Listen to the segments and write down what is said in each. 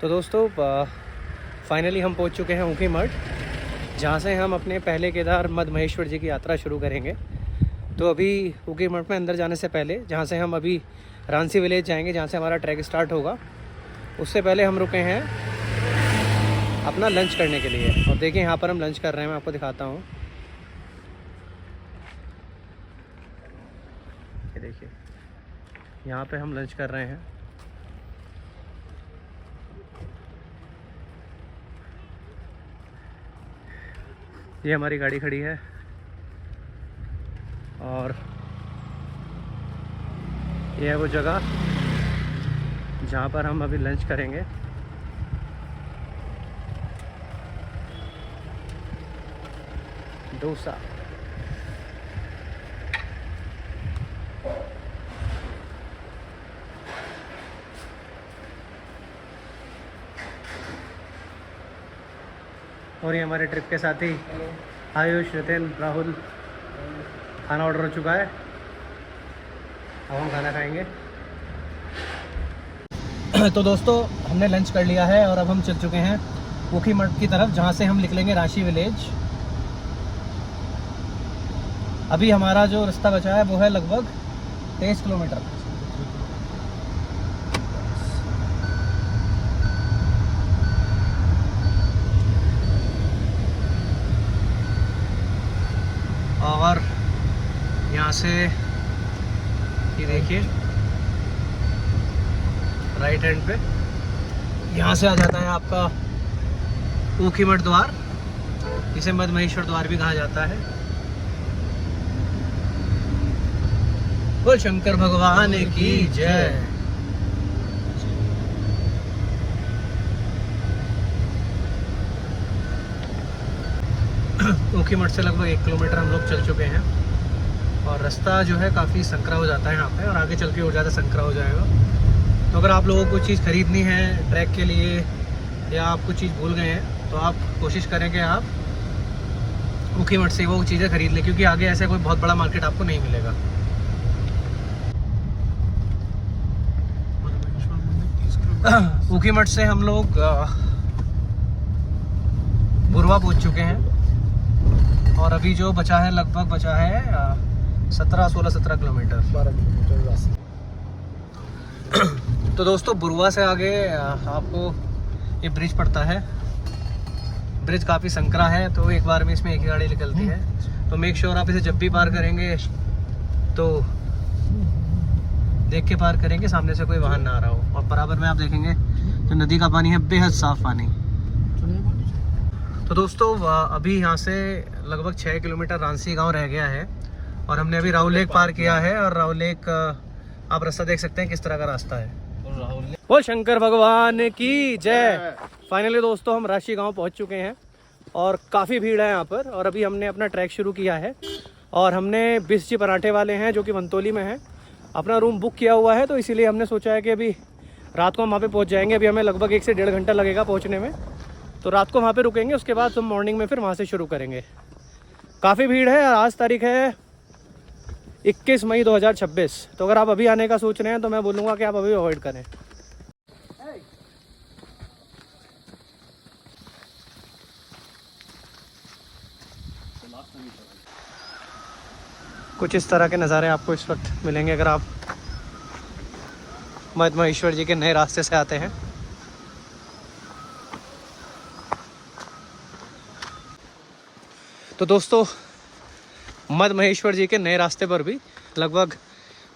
तो दोस्तों फाइनली हम पहुंच चुके हैं ऊखी मठ, जहां से हम अपने पहले केदार मद महेश्वर जी की यात्रा शुरू करेंगे। तो अभी ऊखी मठ में अंदर जाने से पहले, जहां से हम अभी रांसी विलेज जाएंगे, जहां से हमारा ट्रैक स्टार्ट होगा, उससे पहले हम रुके हैं अपना लंच करने के लिए। और देखिए यहाँ पर हम लंच कर रहे हैं, मैं आपको दिखाता हूँ। ये देखिए यहाँ पे हम लंच कर रहे हैं। ये हमारी गाड़ी खड़ी है और ये है वो जगह जहाँ पर हम अभी लंच करेंगे। डोसा। और ये हमारे ट्रिप के साथी आयुष, नितिन, राहुल। खाना ऑर्डर हो चुका है, अब हम खाना खाएंगे। तो दोस्तों हमने लंच कर लिया है और अब हम चल चुके हैं ऊखी मठ की तरफ, जहाँ से हम निकलेंगे रांसी विलेज। अभी हमारा जो रास्ता बचा है वो है लगभग 23 किलोमीटर। और यहाँ से ये देखिए राइट हैंड पे यहाँ से आ जाता है आपका ऊखी मठ द्वार, जिसे मद महेश्वर द्वार भी कहा जाता है। बोल शंकर भगवान की जय। ऊखी मठ से लगभग 1 किलोमीटर हम लोग चल चुके हैं और रास्ता जो है काफ़ी संकरा हो जाता है यहाँ पे, और आगे चल के और ज़्यादा संकरा हो जाएगा। तो अगर आप लोगों को कुछ चीज़ ख़रीदनी है ट्रैक के लिए, या आप कुछ चीज़ भूल गए हैं, तो आप कोशिश करें कि आप ऊखी मठ से वो चीज़ें खरीद लें, क्योंकि आगे ऐसा कोई बहुत बड़ा मार्केट आपको नहीं मिलेगा। ऊखी मठ से हम लोग बुरवा पहुँच चुके हैं और अभी जो बचा है लगभग बचा है 17 किलोमीटर। 12 किलोमीटर रास्ता। तो दोस्तों बुरवा से आगे आपको ये ब्रिज पड़ता है। ब्रिज काफ़ी संकरा है, तो एक बार में इसमें एक ही गाड़ी निकलती है। तो मेक श्योर आप इसे जब भी पार करेंगे तो देख के पार करेंगे, सामने से कोई वाहन ना आ रहा हो। और बराबर में आप देखेंगे तो नदी का पानी है, बेहद साफ़ पानी। तो दोस्तों अभी यहाँ से लगभग 6 किलोमीटर रांसी गांव रह गया है और हमने अभी राहुल लेक पार किया है। और राहुल लेक आप रास्ता देख सकते हैं किस तरह का रास्ता है। बोल शंकर भगवान की जय। फाइनली दोस्तों हम रांसी गांव पहुँच चुके हैं और काफ़ी भीड़ है यहाँ पर। और अभी हमने अपना ट्रैक शुरू किया है और हमने 20 जी पराठे वाले हैं जो कि वंतोली में है, अपना रूम बुक किया हुआ है। तो इसीलिए हमने सोचा है कि अभी रात को हम वहाँ पे पहुँच जाएंगे। अभी हमें लगभग 1 से 1.5 घंटा लगेगा पहुँचने में, तो रात को वहाँ पे रुकेंगे, उसके बाद हम मॉर्निंग में फिर वहाँ से शुरू करेंगे। काफ़ी भीड़ है। आज तारीख है 21 मई 2026। तो अगर आप अभी आने का सोच रहे हैं तो मैं बोलूँगा कि आप अभी अवॉइड करें। कुछ इस तरह के नज़ारे आपको इस वक्त मिलेंगे अगर आप मद महेश्वर जी के नए रास्ते से आते हैं। तो दोस्तों मद महेश्वर जी के नए रास्ते पर भी लगभग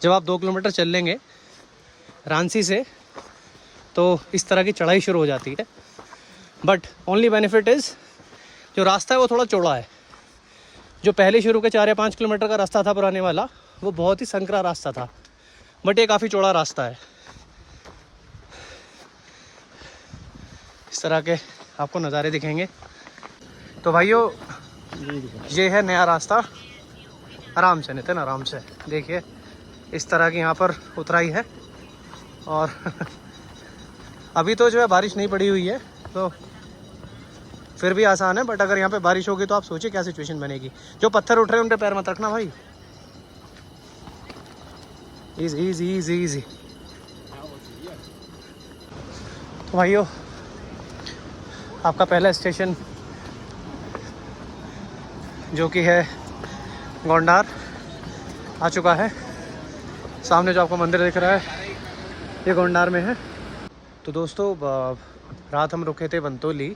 जब आप 2 किलोमीटर चल लेंगे रांसी से, तो इस तरह की चढ़ाई शुरू हो जाती है। बट ओनली बेनिफिट इज़ जो रास्ता है वो थोड़ा चौड़ा है। जो पहले शुरू के 4 या 5 किलोमीटर का रास्ता था पुराने वाला, वो बहुत ही संकरा रास्ता था, बट ये काफ़ी चौड़ा रास्ता है। इस तरह के आपको नज़ारे दिखेंगे। तो भाइयों ये है नया रास्ता। आराम से नितिन, आराम से देखिए, इस तरह की यहाँ पर उतराई है। और अभी तो जो है बारिश नहीं पड़ी हुई है, तो फिर भी आसान है। बट अगर यहाँ पे बारिश होगी तो आप सोचिए क्या सिचुएशन बनेगी। जो पत्थर उठ रहे हैं उन पे पैर मत रखना भाई। Easy easy easy easy. तो भाइयों आपका पहला स्टेशन जो कि है गोंडार आ चुका है। सामने जो आपको मंदिर दिख रहा है ये गोंडार में है। तो दोस्तों रात हम रुके थे वंतोली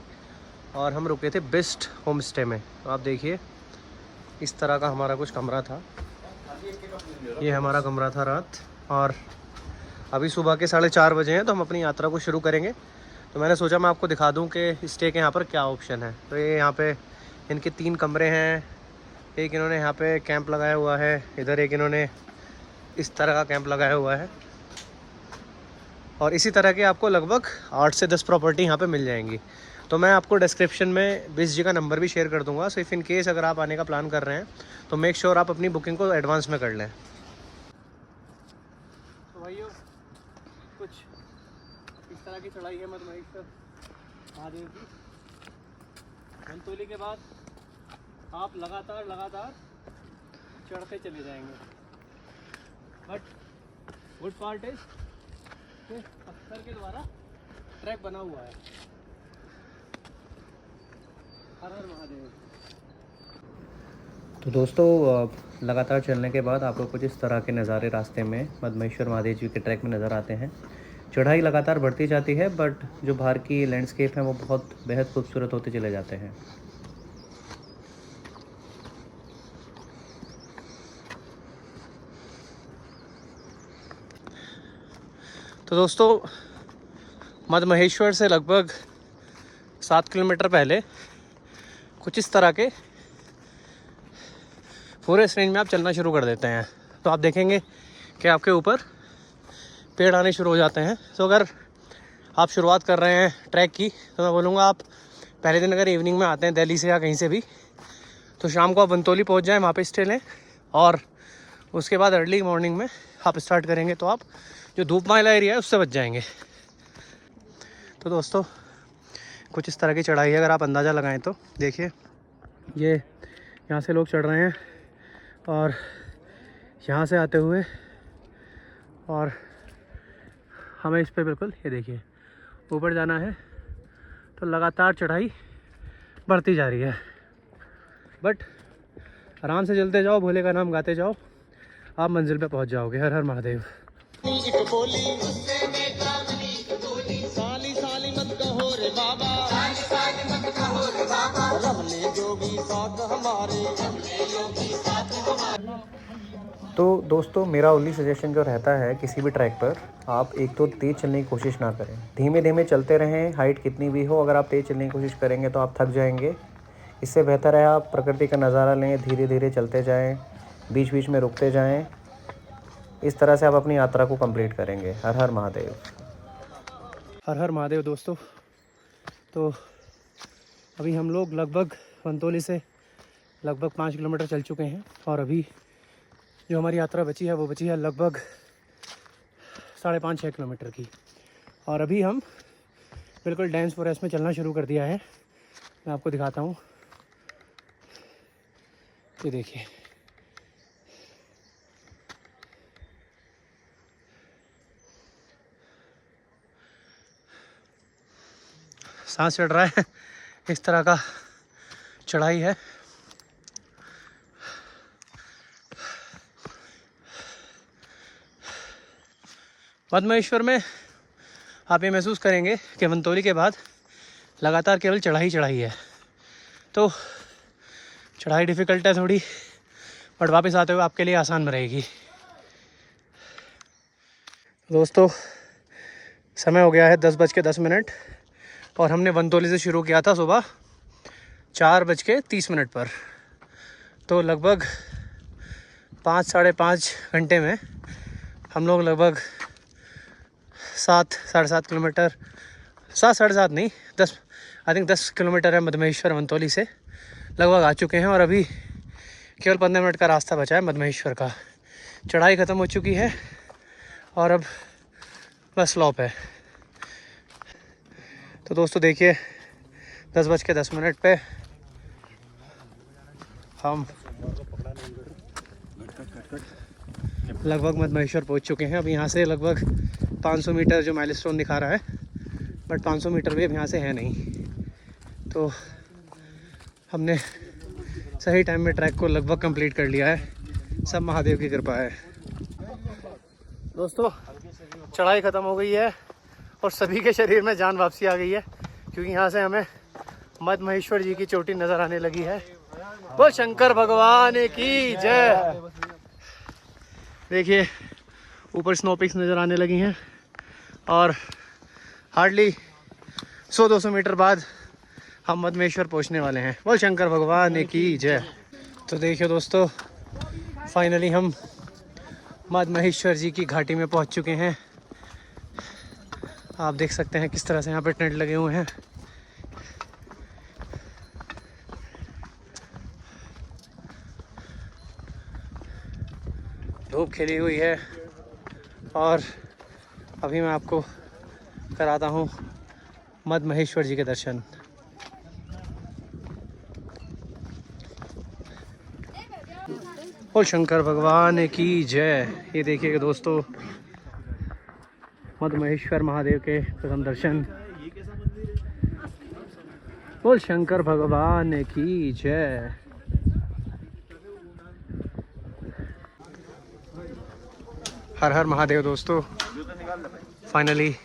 और हम रुके थे बेस्ट होम स्टे में। तो आप देखिए इस तरह का हमारा कुछ कमरा था, ये हमारा कमरा था रात। और अभी सुबह के 4:30 बजे हैं तो हम अपनी यात्रा को शुरू करेंगे। तो मैंने सोचा मैं आपको दिखा दूं कि स्टे के यहाँ पर क्या ऑप्शन है। तो ये यहाँ पे इनके 3 कमरे हैं। एक इन्होंने यहाँ पे कैंप लगाया हुआ है, इधर एक इन्होंने इस तरह का कैंप लगाया हुआ है। और इसी तरह के आपको लगभग 8 से 10 प्रॉपर्टी यहाँ पे मिल जाएंगी। तो मैं आपको डिस्क्रिप्शन में 20 जी का नंबर भी शेयर कर दूँगा। सो इफ़ इन केस अगर आप आने का प्लान कर रहे हैं तो मेक श्योर आप अपनी बुकिंग को एडवांस में कर लें। तो भाइयों कुछ इस तरह की चढ़ाई है मधुमहेश्वर महादेव की। वंतोली के बाद आप लगातार चढ़ते चले जाएंगे। बट गुड पार्ट इज कि पत्थर के द्वारा ट्रैक बना हुआ है। हर हर महादेव। तो दोस्तों लगातार चलने के बाद आपको कुछ इस तरह के नज़ारे रास्ते में मधुमहेश्वर महादेव जी के ट्रैक में नज़र आते हैं। चढ़ाई लगातार बढ़ती जाती है बट जो बाहर की लैंडस्केप है वो बहुत बेहद खूबसूरत होते चले जाते हैं। तो दोस्तों मधुमहेश्वर से लगभग 7 किलोमीटर पहले कुछ इस तरह के पूरे रेंज में आप चलना शुरू कर देते हैं तो आप देखेंगे कि आपके ऊपर पेड़ आने शुरू हो जाते हैं। तो अगर आप शुरुआत कर रहे हैं ट्रैक की तो मैं बोलूँगा आप पहले दिन अगर इवनिंग में आते हैं दिल्ली से या कहीं से भी तो शाम को आप वंतोली पहुँच जाएँ, वहाँ पे स्टे लें और उसके बाद अर्ली मॉर्निंग में आप स्टार्ट करेंगे तो आप जो धूपमाला एरिया है उससे बच जाएंगे। तो दोस्तों कुछ इस तरह की चढ़ाई है। अगर आप अंदाज़ा लगाएं तो देखिए ये यहाँ से लोग चढ़ रहे हैं और यहाँ से आते हुए और हमें इस पे बिल्कुल ये देखिए ऊपर जाना है। तो लगातार चढ़ाई बढ़ती जा रही है बट आराम से चलते जाओ, भोले का नाम गाते जाओ, आप मंजिल पे पहुँच जाओगे। हर हर महादेव। तो दोस्तों मेरा ओनली सजेशन जो रहता है किसी भी ट्रैक पर आप एक तो तेज़ चलने की कोशिश ना करें, धीमे धीमे चलते रहें। हाइट कितनी भी हो अगर आप तेज़ चलने की कोशिश करेंगे तो आप थक जाएंगे। इससे बेहतर है आप प्रकृति का नज़ारा लें, धीरे धीरे चलते जाएं, बीच बीच में रुकते जाएं। इस तरह से आप अपनी यात्रा को कंप्लीट करेंगे। हर हर महादेव। हर हर महादेव। दोस्तों तो अभी हम लोग लगभग वंतोली से लगभग 5 किलोमीटर चल चुके हैं और अभी जो हमारी यात्रा बची है वो बची है लगभग 5.5-6 किलोमीटर की। और अभी हम बिल्कुल डेंस फॉरेस्ट में चलना शुरू कर दिया है। मैं आपको दिखाता हूँ, ये देखिए सांस चढ़ रहा है। इस तरह का चढ़ाई है। मधुमहेश्वर में आप ये महसूस करेंगे कि वंतोली के बाद लगातार केवल चढ़ाई है। तो चढ़ाई डिफ़िकल्ट है थोड़ी बट वापस आते हुए आपके लिए आसान में रहेगी। दोस्तों समय हो गया है 10:10 और हमने वंतोली से शुरू किया था सुबह 4:30 पर। तो लगभग 5-5.5 घंटे में हम लोग लगभग 7-7.5 किलोमीटर, 7-7.5 नहीं 10 किलोमीटर है मधुमहेश्वर वंतोली से लगभग आ चुके हैं। और अभी केवल 15 मिनट का रास्ता बचा है मधुमहेश्वर का। चढ़ाई ख़त्म हो चुकी है और अब बस स्लॉप है। तो दोस्तों देखिए 10:10 पे हम लगभग मधुमहेश्वर पहुंच चुके हैं। अब यहाँ से लगभग 500 मीटर जो माइलस्टोन दिखा रहा है बट 500 मीटर भी अब यहाँ से है नहीं। तो हमने सही टाइम में ट्रैक को लगभग कंप्लीट कर लिया है, सब महादेव की कृपा है। दोस्तों चढ़ाई ख़त्म हो गई है और सभी के शरीर में जान वापसी आ गई है, क्योंकि यहाँ से हमें मद महेश्वर जी की चोटी नज़र आने लगी है। वो शंकर भगवान की जय। देखिए ऊपर स्नो पिक्स नज़र आने लगी हैं और हार्डली 100-200 मीटर बाद हम मदमेश्वर पहुंचने वाले हैं। बोल शंकर भगवान की जय। तो देखिए दोस्तों फाइनली हम मदमेश्वर जी की घाटी में पहुंच चुके हैं। आप देख सकते हैं किस तरह से यहाँ पे टेंट लगे हुए हैं। धूप खिली हुई है और अभी मैं आपको कराता हूँ मदमेश्वर जी के दर्शन। बोल शंकर भगवान की जय। ये देखिए दोस्तों मदमेश्वर महादेव के प्रथम दर्शन। बोल शंकर भगवान की जय। हर हर महादेव। दोस्तों फाइनली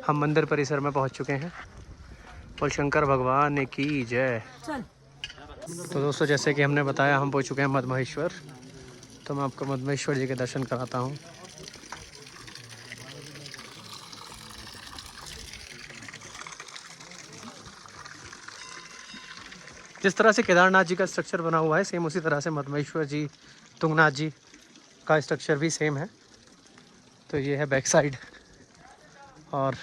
हम मंदिर परिसर में पहुंच चुके हैं। बोल शंकर भगवान की जय। तो दोस्तों जैसे कि हमने बताया हम पहुंच चुके हैं मदमेश्वर, तो मैं आपको मदमेश्वर जी के दर्शन कराता हूं। जिस तरह से केदारनाथ जी का स्ट्रक्चर बना हुआ है सेम उसी तरह से मदमेश्वर जी, तुंगनाथ जी का स्ट्रक्चर भी सेम है। तो ये है बैक साइड और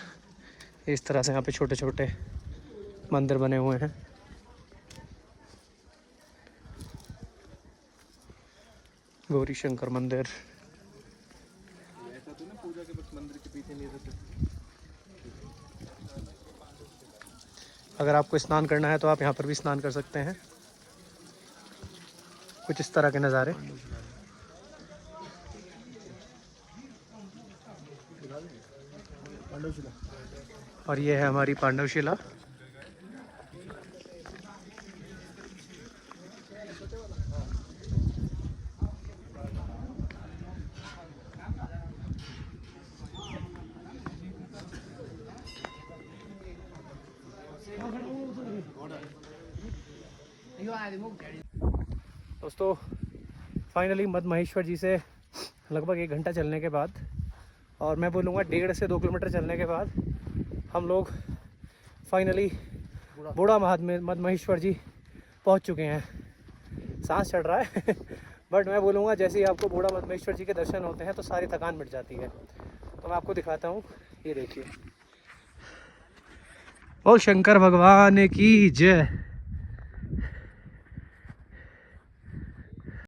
इस तरह से यहाँ पे छोटे छोटे मंदिर बने हुए हैं। गौरी शंकर मंदिर। अगर आपको स्नान करना है तो आप यहाँ पर भी स्नान कर सकते हैं। कुछ इस तरह के नज़ारे। और ये है हमारी पांडवशिला। दोस्तों फाइनली मदमेश्वर जी से लगभग 1 घंटा चलने के बाद, और मैं बोलूँगा 1.5 से 2 किलोमीटर चलने के बाद हम लोग फाइनली बूढ़ा मदमेश्वर जी पहुंच चुके हैं। सांस चढ़ रहा है बट मैं बोलूँगा जैसे ही आपको बूढ़ा मदमेश्वर जी के दर्शन होते हैं तो सारी थकान मिट जाती है। तो मैं आपको दिखाता हूँ, ये देखिए। बोल शंकर भगवान की जय।